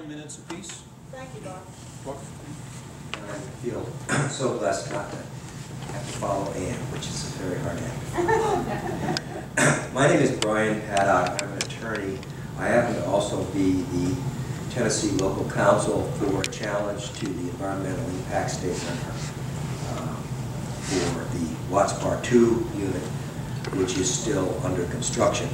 9 minutes apiece. Thank you, Bob. And I feel so blessed not to have to follow Ann, which is a very hard act. My name is Brian Paddock. I'm an attorney. I happen to also be the Tennessee Local Counsel for a challenge to the environmental impact statement for the Watts Bar 2 unit, which is still under construction,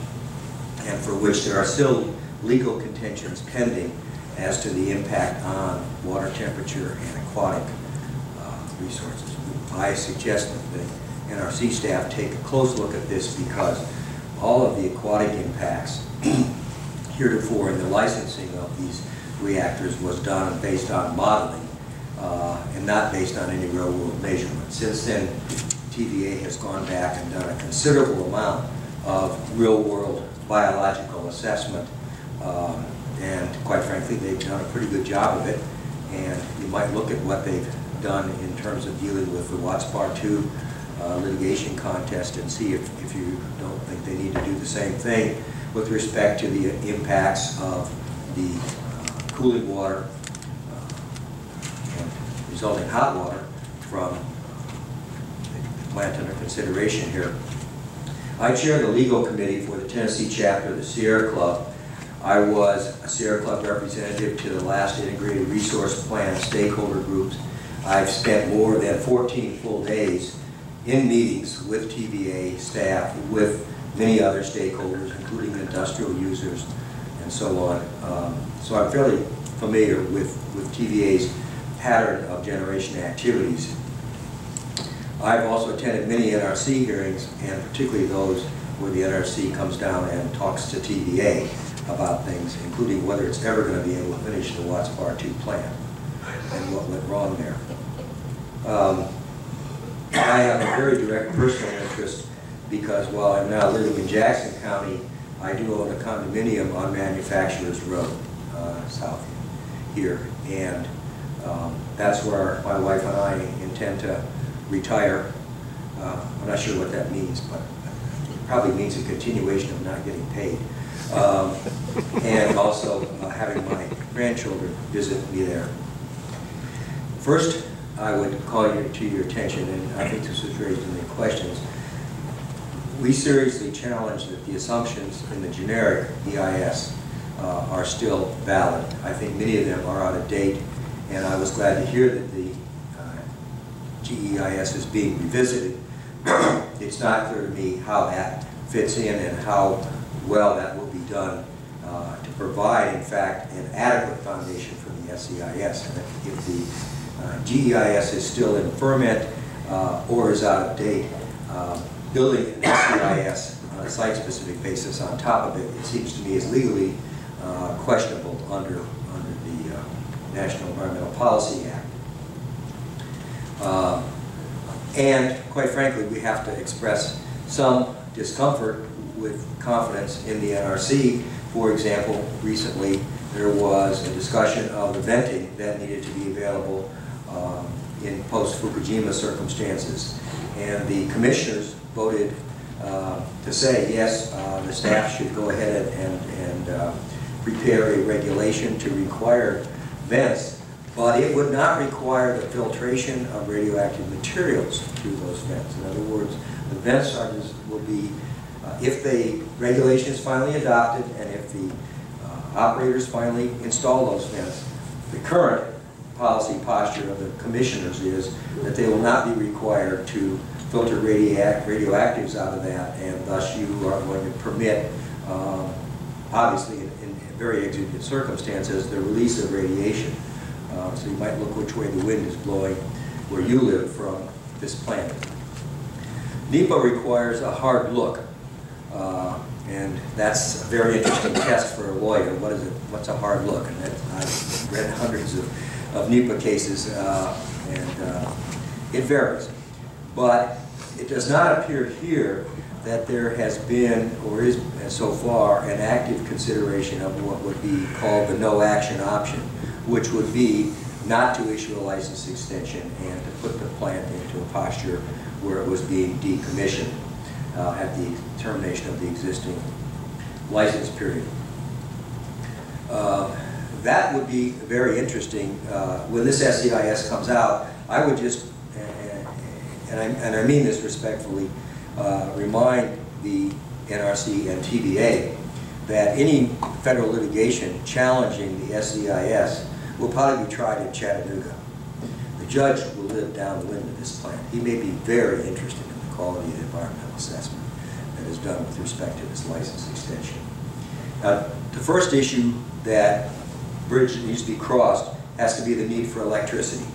and for which there are still legal contentions pending as to the impact on water temperature and aquatic resources. I suggest that the NRC staff take a close look at this because all of the aquatic impacts heretofore in the licensing of these reactors was done based on modeling and not based on any real-world measurement. Since then, TVA has gone back and done a considerable amount of real-world biological assessment, and quite frankly, they've done a pretty good job of it. And you might look at what they've done in terms of dealing with the Watts Bar 2 litigation contest and see if you don't think they need to do the same thing with respect to the impacts of the cooling water and resulting hot water from the plant under consideration here. I chair the legal committee for the Tennessee chapter of the Sierra Club. I was a Sierra Club representative to the last integrated resource plan stakeholder groups. I've spent more than 14 full days in meetings with TVA staff, with many other stakeholders, including industrial users and so on. So I'm fairly familiar with TVA's pattern of generation activities. I've also attended many NRC hearings, and particularly those where the NRC comes down and talks to TVA about things, including whether it's ever going to be able to finish the Watts Bar 2 plant and what went wrong there. I have a very direct personal interest because while I'm now living in Jackson County, I do own a condominium on Manufacturers Road, south here, and that's where my wife and I intend to retire. I'm not sure what that means, but it probably means a continuation of not getting paid. And also having my grandchildren visit me there. First, I would call to your attention, and I think this was raised in the questions, we seriously challenge that the assumptions in the generic EIS are still valid. I think many of them are out of date, and I was glad to hear that the GEIS is being revisited. It's not clear to me how that fits in and how well that will be done to provide, in fact, an adequate foundation for the SEIS. And if the GEIS is still in ferment or is out of date, building an SEIS on a site-specific basis on top of it, it seems to me is legally questionable under the National Environmental Policy Act. And quite frankly, we have to express some discomfort with confidence in the NRC. For example, recently there was a discussion of the venting that needed to be available in post-Fukushima circumstances. And the commissioners voted to say, yes, the staff should go ahead and prepare a regulation to require vents, but it would not require the filtration of radioactive materials through those vents. In other words, the vents will be, if the regulation is finally adopted and if the operators finally install those vents, the current policy posture of the commissioners is that they will not be required to filter radioactives out of that, and thus you are going to permit, obviously in very exigent circumstances, the release of radiation. So you might look which way the wind is blowing where you live from this plant. NEPA requires a hard look, and that's a very interesting test for a lawyer. What's a hard look? And I've read hundreds of NEPA cases, and it varies. But it does not appear here that there has been, or is so far, an active consideration of what would be called the no action option, which would be not to issue a license extension and to put the plant into a posture where it was being decommissioned at the termination of the existing license period. that would be very interesting. When this SEIS comes out, I would just, and I mean this respectfully, remind the NRC and TVA that any federal litigation challenging the SEIS will probably be tried in Chattanooga. The judge will live downwind of this plant. He may be very interested in the quality of the environmental assessment that is done with respect to this license extension. Now, the first issue that bridge that needs to be crossed has to be the need for electricity.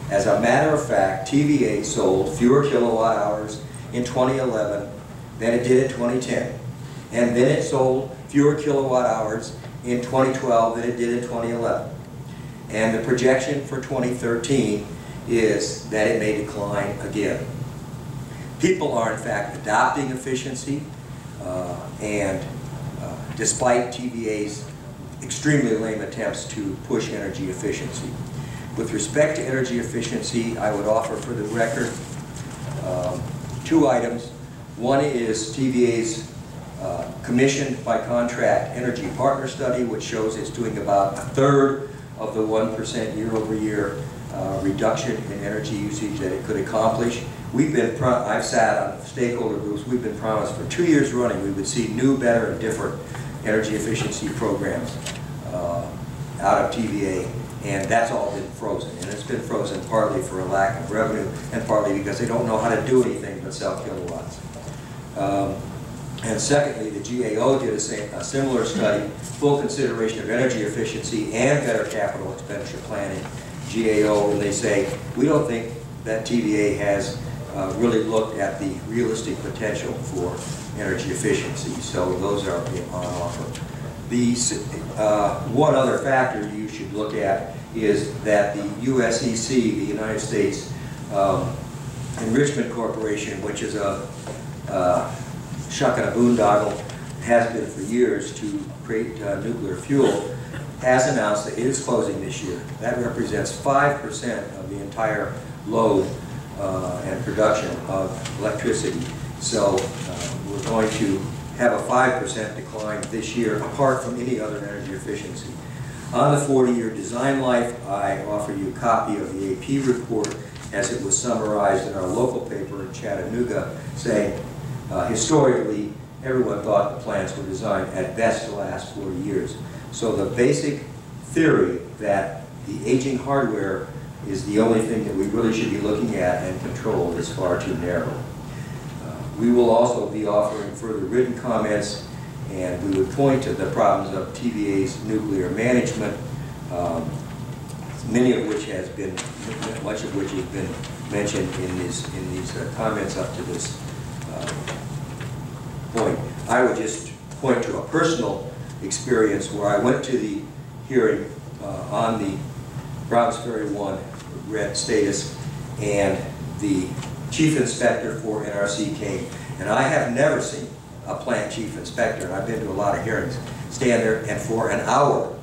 As a matter of fact, TVA sold fewer kilowatt hours in 2011 than it did in 2010. And then it sold fewer kilowatt hours in 2012 than it did in 2011. And the projection for 2013 is that it may decline again. People are in fact adopting efficiency, despite TVA's extremely lame attempts to push energy efficiency. With respect to energy efficiency, I would offer for the record two items. One is TVA's commissioned by contract energy partner study, which shows it's doing about 1/3 of the 1% year-over-year reduction in energy usage that it could accomplish. I've sat on stakeholder groups, we've been promised for 2 years running we would see new, better, and different energy efficiency programs out of TVA, and that's all been frozen. And it's been frozen partly for a lack of revenue and partly because they don't know how to do anything but sell kilowatts. And secondly, the GAO did a similar study, full consideration of energy efficiency and better capital expenditure planning, GAO, and they say, we don't think that TVA has really looked at the realistic potential for energy efficiency. So those are on offer. One other factor you should look at is that the USEC, the United States Enrichment Corporation, which is a shuck and a boondoggle, has been for years to create nuclear fuel, has announced that it is closing this year. That represents 5% of the entire load and production of electricity. So we're going to have a 5% decline this year, apart from any other energy efficiency. On the 40-year design life, I offer you a copy of the AP report as it was summarized in our local paper in Chattanooga, saying historically everyone thought the plants were designed at best to last 40 years. So the basic theory that the aging hardware is the only thing that we really should be looking at and control is far too narrow. We will also be offering further written comments, and we would point to the problems of TVA's nuclear management, much of which has been mentioned in these comments up to this point. I would just point to a personal experience where I went to the hearing on the Browns Ferry 1 red status, and the chief inspector for NRC came, and I have never seen a plant chief inspector, and I've been to a lot of hearings, stand there and for an hour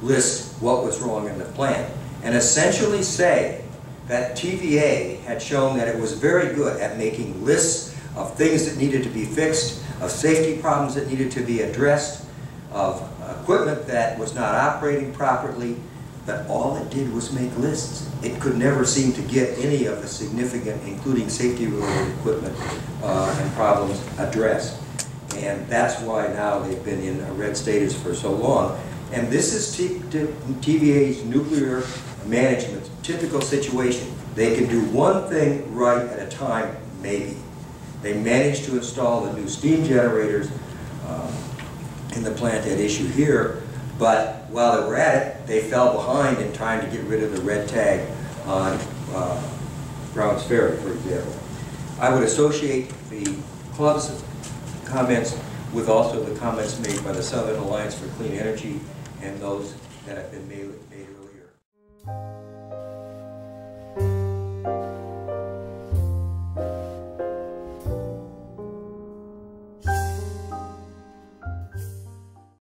list what was wrong in the plant and essentially say that TVA had shown that it was very good at making lists of things that needed to be fixed, of safety problems that needed to be addressed, of equipment that was not operating properly, but all it did was make lists. It could never seem to get any of the significant, including safety-related equipment and problems addressed. And that's why now they've been in a red status for so long. And this is TVA's nuclear management's typical situation. They can do one thing right at a time, maybe. They managed to install the new steam generators in the plant at issue here, but while they were at it, they fell behind in trying to get rid of the red tag on Browns Ferry, for example. I would associate the club's comments with also the comments made by the Southern Alliance for Clean Energy and those that have been made earlier.